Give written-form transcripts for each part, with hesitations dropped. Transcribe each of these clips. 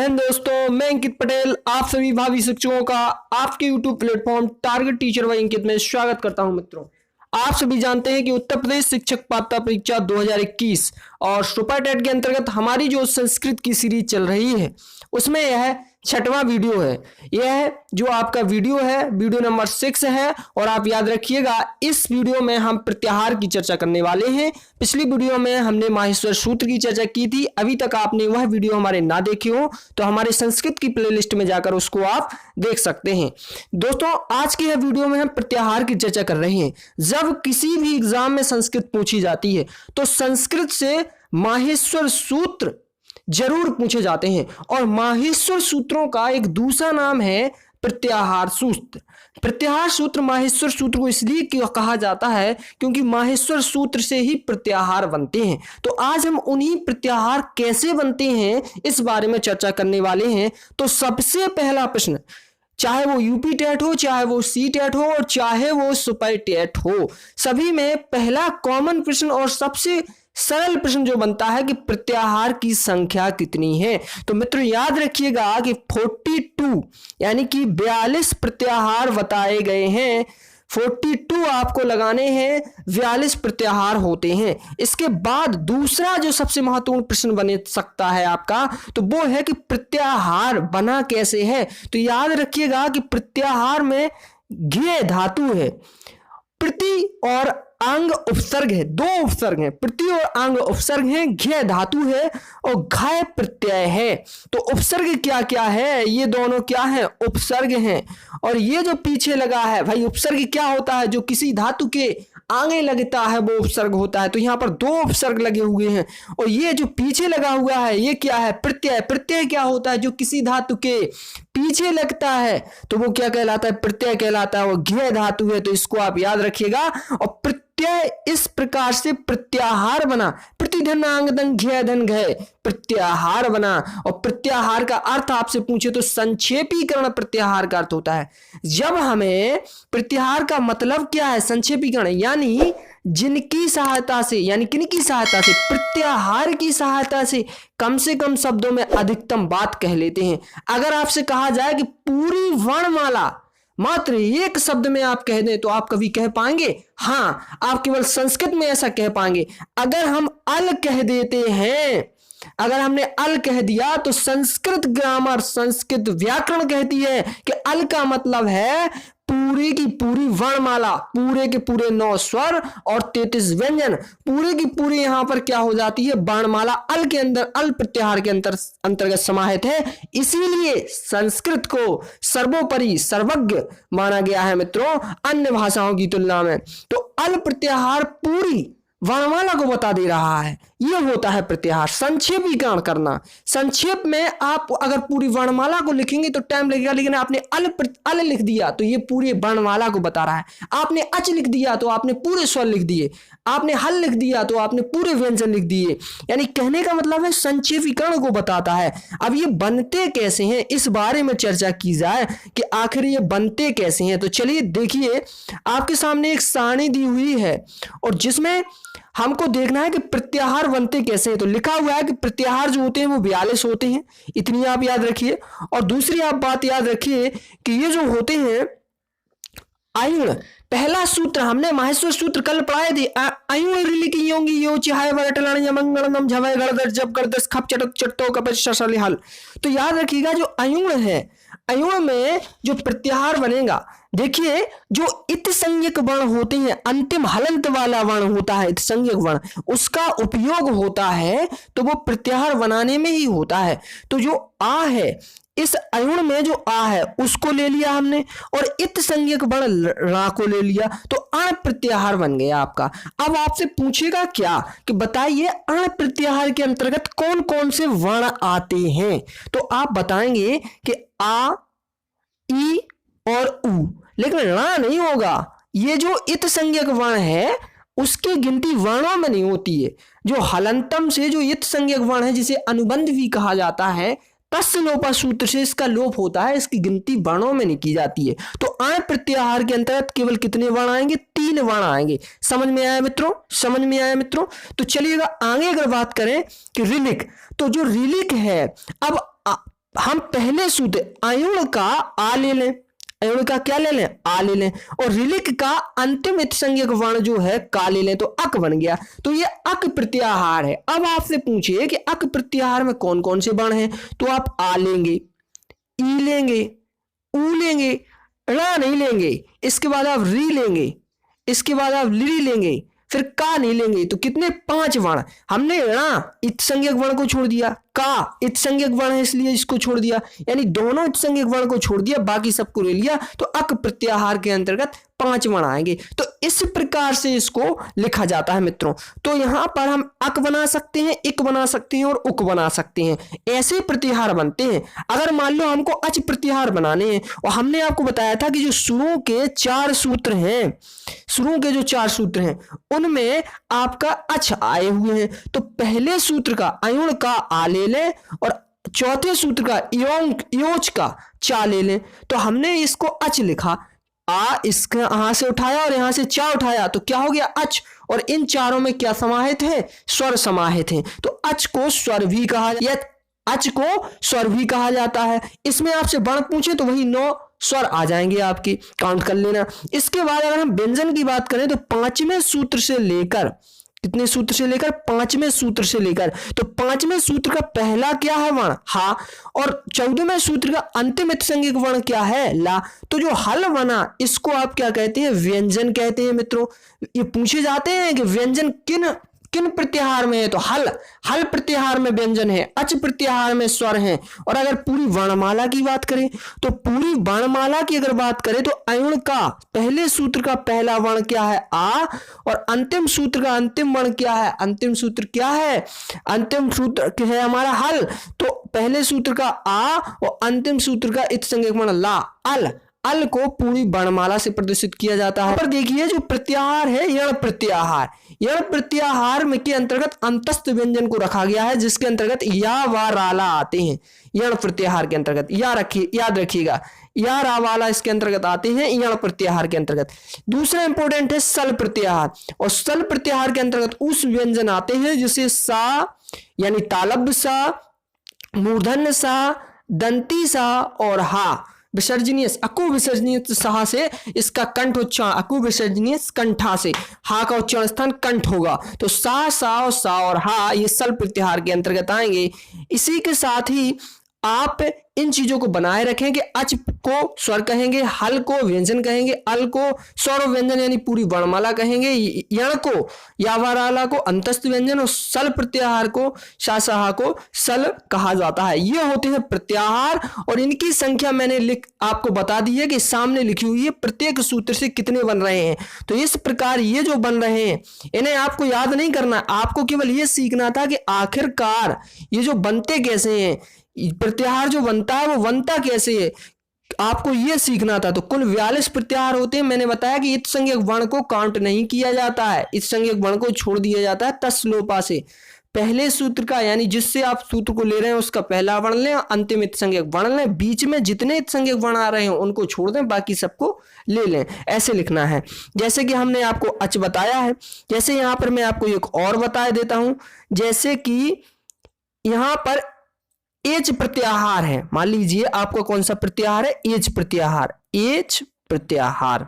हिंद दोस्तों, मैं अंकित पटेल आप सभी भावी शिक्षकों का आपके YouTube platform Target Teacher by Ankit में स्वागत करता हूं। मित्रों, आप सभी जानते हैं कि उत्तर प्रदेश शिक्षक पात्रता परीक्षा 2021 और सुपर टेट के अंतर्गत हमारी जो संस्कृत की सीरीज चल रही है उसमें यह 6वां वीडियो है। यह जो आपका वीडियो है वीडियो नंबर 6 है और आप याद रखिएगा इस वीडियो में हम प्रत्याहार की चर्चा करने वाले हैं। पिछली वीडियो में हमने माहेश्वर सूत्र की चर्चा की थी। अभी तक आपने वह वीडियो हमारे ना देखे हो तो हमारे संस्कृत की प्लेलिस्ट में जाकर उसको आप देख सकते हैं। दोस्तों, आज की यह वीडियो में हम प्रत्याहार की चर्चा कर रहे हैं। जब किसी भी एग्जाम में संस्कृत पूछी जाती है तो संस्कृत से माहेश्वर सूत्र जरूर पूछे जाते हैं और माहेश्वर सूत्रों का एक दूसरा नाम है प्रत्याहार सूत्र। प्रत्याहार सूत्र माहेश्वर सूत्र को इसलिए कहा जाता है क्योंकि माहेश्वर सूत्र से ही प्रत्याहार बनते हैं। तो आज हम उन्हीं प्रत्याहार कैसे बनते हैं इस बारे में चर्चा करने वाले हैं। तो सबसे पहला प्रश्न, चाहे वो यूपी टेट हो, चाहे वो सी टेट हो और चाहे वो सुपर टेट हो, सभी में पहला कॉमन प्रश्न और सबसे सरल प्रश्न जो बनता है कि प्रत्याहार की संख्या कितनी है। तो मित्रों याद रखिएगा कि 42 यानी कि 42 प्रत्याहार बताए गए हैं। 42 आपको लगाने हैं, 42 प्रत्याहार होते हैं। इसके बाद दूसरा जो सबसे महत्वपूर्ण प्रश्न बन सकता है आपका, तो वो है कि प्रत्याहार बना कैसे है। तो याद रखिएगा कि प्रत्याहार में घे धातु है, प्रति और अंग उपसर्ग है, दो उपसर्ग हैं, प्रति और अंग उपसर्ग हैं, घे धातु है और घय प्रत्यय है। तो उपसर्ग क्या क्या है, ये दोनों क्या है, उपसर्ग हैं। और ये जो पीछे लगा है भाई, उपसर्ग क्या होता है, जो किसी धातु के आगे लगता है वो उपसर्ग होता है। तो यहाँ पर दो उपसर्ग लगे हुए हैं और ये जो पीछे लगा हुआ है ये क्या है, प्रत्यय। प्रत्यय क्या होता है, जो किसी धातु के पीछे लगता है तो वो क्या कहलाता है, प्रत्यय कहलाता है। वो घे धातु है, तो इसको आप याद रखिएगा। और प्रत्यय इस प्रकार से प्रत्याहार बना, प्रतिधन आंग धन घे धन घय, प्रत्याहार बना। और प्रत्याहार का अर्थ आपसे पूछे तो संक्षेपीकरण प्रत्याहार का अर्थ होता है। जब हमें प्रत्याहार का मतलब क्या है, संक्षेपीकरण यानी जिनकी सहायता से, यानी किनकी सहायता से, प्रत्याहार की सहायता से कम शब्दों में अधिकतम बात कह लेते हैं। अगर आपसे कहा जाए कि पूरी वर्णमाला मात्र एक शब्द में आप कह दें तो आप कभी कह पाएंगे? हाँ, आप केवल संस्कृत में ऐसा कह पाएंगे। अगर हम अल कह देते हैं, अगर हमने अल कह दिया तो संस्कृत ग्रामर, संस्कृत व्याकरण कहती है कि अल का मतलब है पूरी की पूरी वर्णमाला, पूरे के पूरे 9 स्वर और 33 व्यंजन, पूरे की पूरी यहां पर क्या हो जाती है, वर्णमाला अल के अंदर, अल प्रत्याहार के अंतर्गत समाहित है। इसीलिए संस्कृत को सर्वोपरि सर्वज्ञ माना गया है मित्रों अन्य भाषाओं की तुलना में। तो अल प्रत्याहार पूरी वर्णमाला को बता दे रहा है, यह होता है प्रत्याहार। संक्षेपीकरण करना, संक्षेप में आप अगर पूरी वर्णमाला को लिखेंगे तो टाइम लगेगा, लेकिन आपने अल लिख दिया तो ये पूरी वर्णमाला को बता रहा है। आपने अच लिख दिया तो आपने पूरे स्वर लिख दिए, आपने हल लिख दिया तो आपने पूरे व्यंजन लिख दिए। यानी कहने का मतलब है संक्षेपीकरण को बताता है। अब ये बनते कैसे हैं इस बारे में चर्चा की जाए कि आखिर ये बनते कैसे हैं। तो चलिए देखिए, आपके सामने एक सारणी दी हुई है और जिसमें हमको देखना है कि प्रत्याहार बनते कैसे हैं। तो लिखा हुआ है कि प्रत्याहार जो होते हैं वो 42 होते हैं, इतनी आप याद रखिए। और दूसरी आप बात याद रखिए कि ये जो होते हैं आयुण, पहला सूत्र हमने माहेश्वर सूत्र कल पढ़ाए थे, आयुण रिलिक योंगी यो चाहे वरटलन यमंगलम झवय गणदर जब गणदस खप चटक चटतो कपच शशल हल। तो याद रखिएगा जो आयुण है, आयुण में जो प्रत्याहार बनेगा, देखिए जो इत संज्ञक वर्ण होते हैं, अंतिम हलंत वाला वर्ण होता है इत संज्ञक वर्ण, उसका उपयोग होता है तो वो प्रत्याहार बनाने में ही होता है। तो जो आ है, इस अयुण में जो आ है उसको ले लिया हमने और इत संज्ञक वर्ण रा को ले लिया, तो अण प्रत्याहार बन गया आपका। अब आपसे पूछेगा क्या कि बताइए अण प्रत्याहार के अंतर्गत कौन कौन से वर्ण आते हैं। तो आप बताएंगे कि आ, ई और उ, लेकिन रा नहीं होगा। ये जो इत संज्ञक वर्ण है उसकी गिनती वर्णों में नहीं होती है। जो हलंतम से जो इत संज्ञक वर्ण है जिसे अनुबंध भी कहा जाता है, तस्य लोपा सूत्र से इसका लोप होता है, इसकी गिनती वर्णों में नहीं की जाती है। तो अण प्रत्याहार के अंतर्गत केवल कितने वर्ण आएंगे, 3 वर्ण आएंगे। समझ में आया मित्रों, समझ में आया मित्रों। तो चलिएगा आगे अगर बात करें कि रिलिक, तो जो रिलिक है, अब हम पहले सूत्र अयुण का आ ले लें, अयुण का क्या ले लें, आ ले लें, और ऋलिक का अंतिम इत्संज्ञक वर्ण जो है का ले लें, तो अक बन गया। तो ये अक प्रत्याहार है। अब आपसे पूछिए कि अक प्रत्याहार में कौन कौन से वर्ण हैं, तो आप आ लेंगे, ई लेंगे, ऊ लेंगे, रा नहीं लेंगे, इसके बाद आप री लेंगे, इसके बाद आप लिरी लेंगे, फिर का नहीं लेंगे। तो कितने, 5 वर्ण। हमने णा इत्संज्ञक वर्ण को छोड़ दिया, का इत्संज्ञक वर्ण है इसलिए इसको छोड़ दिया, यानी दोनों इत्संज्ञक वर्ण को छोड़ दिया, बाकी सबको ले लिया। तो अक प्रत्याहार के अंतर्गत 5 वर्ण आएंगे। तो इस प्रकार से इसको लिखा जाता है मित्रों। तो यहां पर हम अक बना सकते हैं, इक बना सकते हैं और उक बना सकते हैं, ऐसे प्रत्याहार बनते हैं। अगर मान लो हमको अच प्रत्याहार बनाने हैं, और हमने आपको बताया था कि जो शुरू के 4 सूत्र हैं, शुरू के जो 4 सूत्र हैं उनमें आपका अच आए हुए हैं। तो पहले सूत्र का अयुण का आ ले लें और चौथे सूत्र का योच का चा ले लें। तो हमने इसको अच लिखा, आ इसका यहां से उठाया और यहां से चा उठाया, तो क्या हो गया, अच। और इन चारों में क्या समाहित है, स्वर समाहित है। तो अच को स्वर भी कहा, या अच को स्वर भी कहा जाता है। इसमें आपसे वर्ण पूछे तो वही 9 स्वर आ जाएंगे आपकी, काउंट कर लेना। इसके बाद अगर हम व्यंजन की बात करें तो 5वें सूत्र से लेकर, कितने सूत्र से लेकर, 5वें सूत्र से लेकर, तो 5वें सूत्र का पहला क्या है, वर्ण हा, और 14वें सूत्र का अंतिम इत्संज्ञक वर्ण क्या है, ला। तो जो हल बना इसको आप क्या कहते हैं, व्यंजन कहते हैं मित्रों। ये पूछे जाते हैं कि व्यंजन किन किन प्रत्याहार में है, तो हल प्रत्याहार में व्यंजन है, अच प्रत्याहार में स्वर है। और अगर पूरी वर्णमाला की बात करें तो पूरी वर्णमाला की अगर बात करें तो अयुण का पहले सूत्र का पहला वर्ण क्या है, आ, और अंतिम सूत्र का अंतिम वर्ण क्या है, अंतिम सूत्र क्या है, अंतिम सूत्र है हमारा हल। तो पहले सूत्र का आ और अंतिम सूत्र का इत्संज्ञक वर्ण ला, अल। अल को पूरी वर्णमाला से प्रदर्शित किया जाता है। पर देखिए जो प्रत्याहार है यण प्रत्याहार, यण प्रत्याहार में के अंतर्गत अंतस्थ व्यंजन को रखा गया है, जिसके अंतर्गत या व राला आते हैं। यण प्रत्याहार के अंतर्गत याद रखिएगा, या रा वाला इसके अंतर्गत आते हैं यण प्रत्याहार के अंतर्गत। दूसरा इंपॉर्टेंट है सल प्रत्याहार, और सल प्रत्याहार के अंतर्गत उस व्यंजन आते हैं जिसे सा यानी तालब्य सा, मूर्धन्य सा, दंती सा और हा विसर्जनीय अकु विसर्जनीय सहा से इसका कंठ उच्चारण, अकु विसर्जनीय कंठा से, हा का उच्चारण स्थान कंठ होगा। तो सा और हा ये सल प्रत्याहार के अंतर्गत आएंगे। इसी के साथ ही आप इन चीजों को बनाए रखें कि अच को स्वर कहेंगे, हल को व्यंजन कहेंगे, अल को स्वर व्यंजन यानी पूरी वर्णमाला कहेंगे, यण को यावाराला को अंतस्थ व्यंजन और सल प्रत्याहार को शासहा को सल कहा जाता है। ये होते हैं प्रत्याहार और इनकी संख्या मैंने आपको बता दी है कि सामने लिखी हुई है, प्रत्येक सूत्र से कितने बन रहे हैं। तो इस प्रकार ये जो बन रहे हैं इन्हें आपको याद नहीं करना, आपको केवल ये सीखना था कि आखिरकार ये जो बनते कैसे हैं, प्रत्याहार जो बनता है वो बनता कैसे है, आपको यह सीखना था। तो कुल 42 प्रत्याहार होते हैं। मैंने बताया कि इत्संज्ञक वर्ण को काउंट नहीं किया जाता है, इत्संज्ञक वर्ण को छोड़ दिया जाता है तस्लोपा से। पहले सूत्र का यानी जिससे आप सूत्र को ले रहे हैं उसका पहला वर्ण लें, अंतिम इत्संज्ञक वर्ण लें, बीच में जितने इत्संज्ञक वर्ण आ रहे हैं उनको छोड़ दें, बाकी सबको ले लें। ऐसे लिखना है जैसे कि हमने आपको अच बताया है। जैसे यहां पर मैं आपको एक और बता देता हूं, जैसे कि यहां पर एच प्रत्याहार है। मान लीजिए आपका कौन सा प्रत्याहार है, एच प्रत्याहार, एच प्रत्याहार।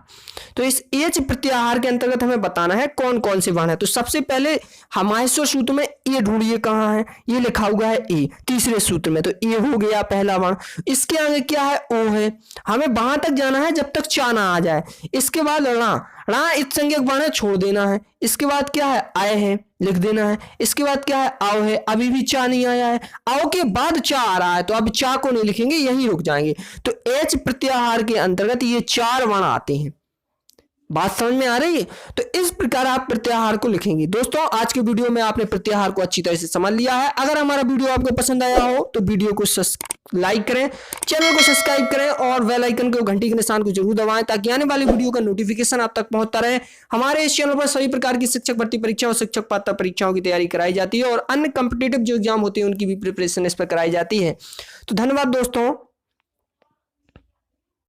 तो इस एच प्रत्याहार के अंतर्गत हमें बताना है कौन कौन से वर्ण है। तो सबसे पहले हमारे सूत्र में ए ढूंढिए कहां है, ये लिखा हुआ है ए तीसरे सूत्र में, तो ए हो गया पहला वर्ण। इसके आगे क्या है, ओ है, हमें वहां तक जाना है जब तक चा ना आ जाए। इसके बाद णा, णा इत्संज्ञक वर्ण है, छोड़ देना है। इसके बाद क्या है, आय है, लिख देना है। इसके बाद क्या है, आओ है, अभी भी चा नहीं आया है, आओ के बाद चा आ रहा है तो अब चा को नहीं लिखेंगे, यहीं रुक जाएंगे। तो एच प्रत्याहार के अंतर्गत ये 4 वर्ण आते हैं। बात समझ में आ रही है? तो इस प्रकार आप प्रत्याहार को लिखेंगे। दोस्तों आज के वीडियो में आपने प्रत्याहार को अच्छी तरह से समझ लिया है। अगर हमारा वीडियो आपको पसंद आया हो तो वीडियो को लाइक करें, चैनल को सब्सक्राइब करें और बेल आइकन को घंटी के निशान को जरूर दबाएं ताकि आने वाली वीडियो का नोटिफिकेशन आप तक पहुंचता रहे। हमारे इस चैनल पर सभी प्रकार की शिक्षक भर्ती परीक्षा और शिक्षक पात्रता परीक्षाओं की तैयारी कराई जाती है और अन्य कॉम्पिटिटिव जो एग्जाम होते हैं उनकी भी प्रिपरेशन इस पर कराई जाती है। तो धन्यवाद दोस्तों।